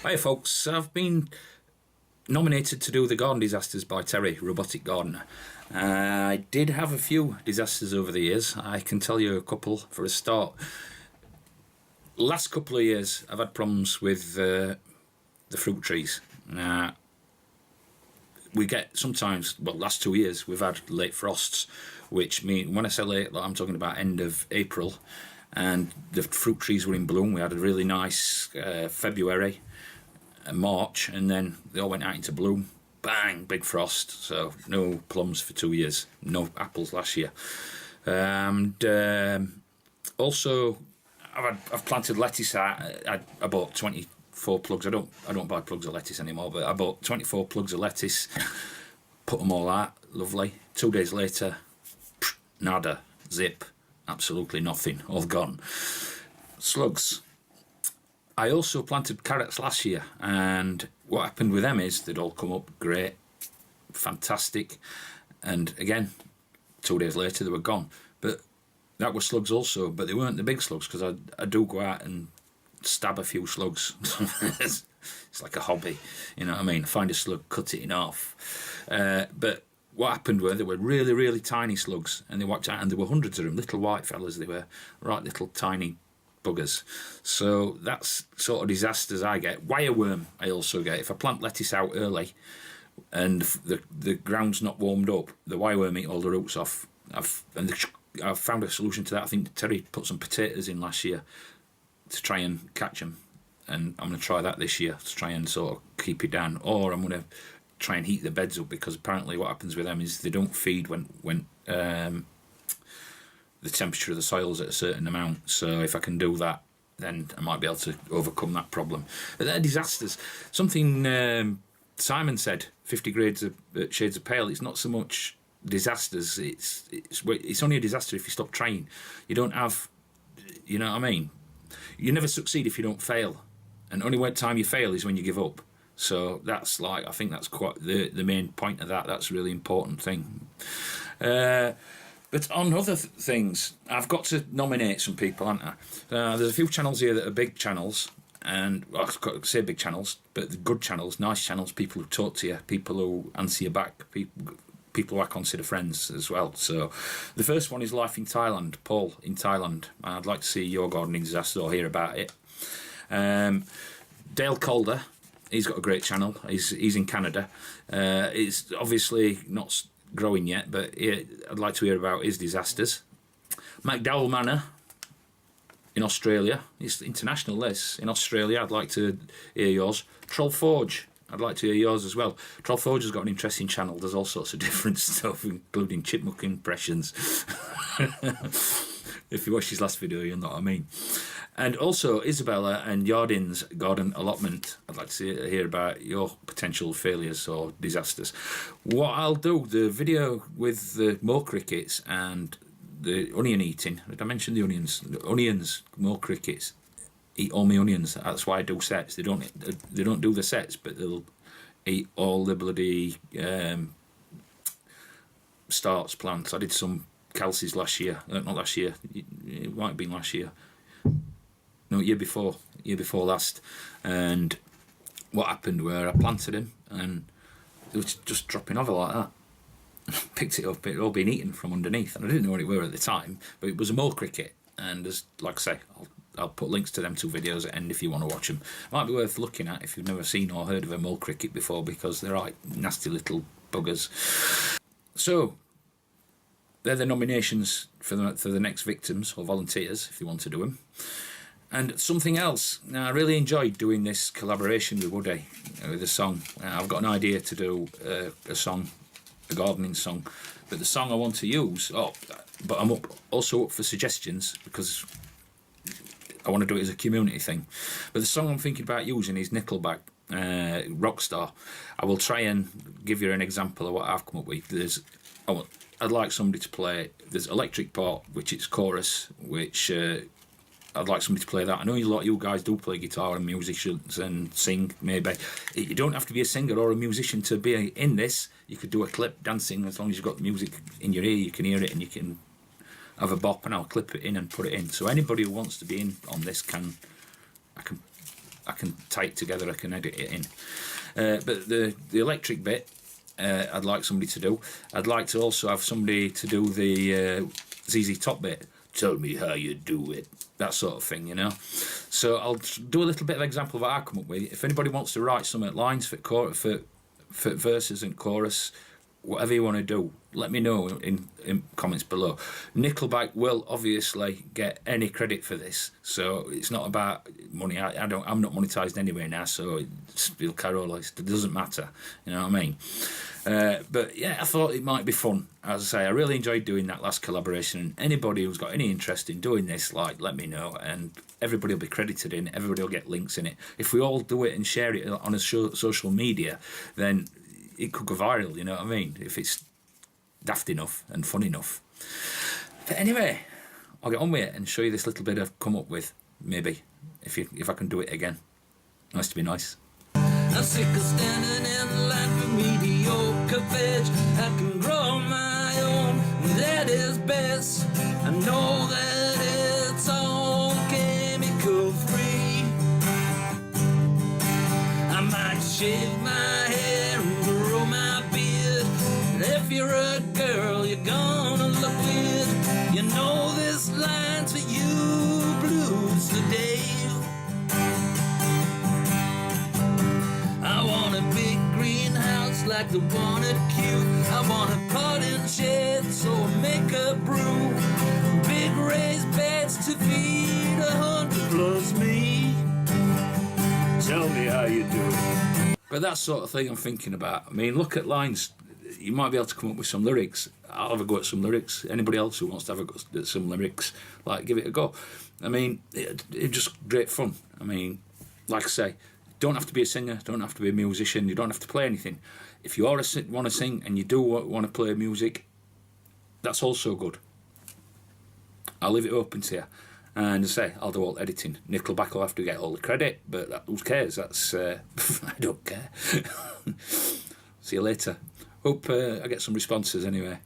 Hi folks, I've been nominated to do the Garden Disasters by Terry, Robotic Gardener. I did have a few disasters over the years. I can tell you a couple for a start. Last couple of years I've had problems with the fruit trees. We get sometimes, well, last 2 years we've had late frosts, which mean, when I say late, I'm talking about end of April, and the fruit trees were in bloom. We had a really nice February and March, and then they all went out into bloom. Bang, big frost. So no plums for 2 years, no apples last year. And also I've planted lettuce. I bought 24 plugs. I don't buy plugs of lettuce anymore, but I bought 24 plugs of lettuce, put them all out, lovely. 2 days later, nada, zip, absolutely nothing, all gone. Slugs. I also planted carrots last year, and what happened with them is they'd all come up great, fantastic, and again 2 days later they were gone. But that was slugs also, but they weren't the big slugs, because I do go out and stab a few slugs. It's like a hobby, you know what I mean? Find a slug, cut it in half. But what happened were, they were really, really tiny slugs, and they wiped out, and there were hundreds of them, little white fellas. They were right little tiny buggers. So that's sort of disasters I get. Wireworm I also get. If I plant lettuce out early and the ground's not warmed up, the wireworm eat all the roots off. I've found a solution to that. I think Terry put some potatoes in last year to try and catch them, and I'm going to try that this year to try and sort of keep it down. Or I'm going to try and heat the beds up, because apparently what happens with them is they don't feed when the temperature of the soil's at a certain amount. So if I can do that, then I might be able to overcome that problem. But they're disasters. Something Simon said, 50 shades of pale. It's not so much disasters. It's only a disaster if you stop trying. You don't have, you know what I mean? You never succeed if you don't fail. And only one time you fail is when you give up. So that's like, I think that's quite the main point of that. That's a really important thing. But on other things, I've got to nominate some people, haven't I? There's a few channels here that are big channels, and well, I've got to say big channels, but the good channels, nice channels, people who talk to you, people who answer you back, people who I consider friends as well. So the first one is Life in Thailand, Paul in Thailand. I'd like to see your gardening disaster or hear about it. Dale Calder, he's got a great channel. He's in Canada. It's obviously not growing yet, but I'd like to hear about his disasters. McDowell Manor in Australia. It's international, this. In Australia, I'd like to hear yours. Troll Forge, I'd like to hear yours as well. Troll Forge has got an interesting channel. There's all sorts of different stuff, including chipmunk impressions. If you watch his last video, you'll know what I mean. And also Isabella and Yardin's Garden Allotment. I'd like to hear about your potential failures or disasters. What I'll do, the video with the more crickets and the onion eating. Did I mention the onions? The onions, more crickets eat all my onions. That's why I do sets. They don't do the sets, but they'll eat all the bloody starts plants. I did some Kelsey's last year. Not last year. It might have been last year. No, year before last. And what happened where I planted him, and it was just dropping over like that. Picked it up, it had all been eaten from underneath, and I didn't know what it were at the time, but it was a mole cricket. And as like I say, I'll put links to them two videos at the end if you want to watch them. Might be worth looking at if you've never seen or heard of a mole cricket before, because they're like nasty little buggers. So they're the nominations for the next victims or volunteers if you want to do them. And something else. Now, I really enjoyed doing this collaboration with Woody with a song. I've got an idea to do a song, a gardening song, but the song I want to use. But I'm also up for suggestions, because I want to do it as a community thing. But the song I'm thinking about using is Nickelback, Rockstar. I will try and give you an example of what I've come up with. I'd like somebody to play. There's Electric Part, which is chorus, which. I'd like somebody to play that. I know a lot of you guys do play guitar and musicians and sing, maybe. You don't have to be a singer or a musician to be in this. You could do a clip dancing. As long as you've got the music in your ear, you can hear it and you can have a bop, and I'll clip it in and put it in. So anybody who wants to be in on this I I can tie it together, I can edit it in. But the electric bit, I'd like somebody to do. I'd like to also have somebody to do the ZZ Top bit. Tell me how you do it. That sort of thing, you know. So I'll do a little bit of example of what I come up with. If anybody wants to write some lines for verses and chorus, whatever you want to do, let me know in comments below. Nickelback will obviously get any credit for this, so it's not about money. I'm not monetized anyway now, so it's still Carolist. It doesn't matter, you know what I mean. But yeah, I thought it might be fun. As I say, I really enjoyed doing that last collaboration, and anybody who's got any interest in doing this, like, let me know, and everybody will be credited in it, everybody will get links in it. If we all do it and share it on a social media, then it could go viral, you know what I mean, if it's daft enough and fun enough. But anyway, I'll get on with it and show you this little bit I've come up with, maybe, if I can do it again. Nice to be nice. I'm sick of standing in line for mediocre veg. I can grow my own, that is best. I know that it's all chemical free. I might shave my hair and grow my beard. And if you're a girl, you're gonna look weird. You know this line's for you, blues today. I want a big greenhouse like the one at Q. I want a potting shed so I make a brew. Big raised beds to feed 100 plus me. Tell me how you do it. But that sort of thing I'm thinking about. I mean, look at lines. You might be able to come up with some lyrics. I'll have a go at some lyrics. Anybody else who wants to have a go at some lyrics, like, give it a go. I mean, it's just great fun. I mean, like I say, don't have to be a singer, don't have to be a musician, you don't have to play anything. If you want to sing and you do want to play music, that's also good. I'll leave it open to you. And as I say, I'll do all the editing. Nickelback will have to get all the credit, but who cares? That's I don't care. See you later. Hope I get some responses anyway.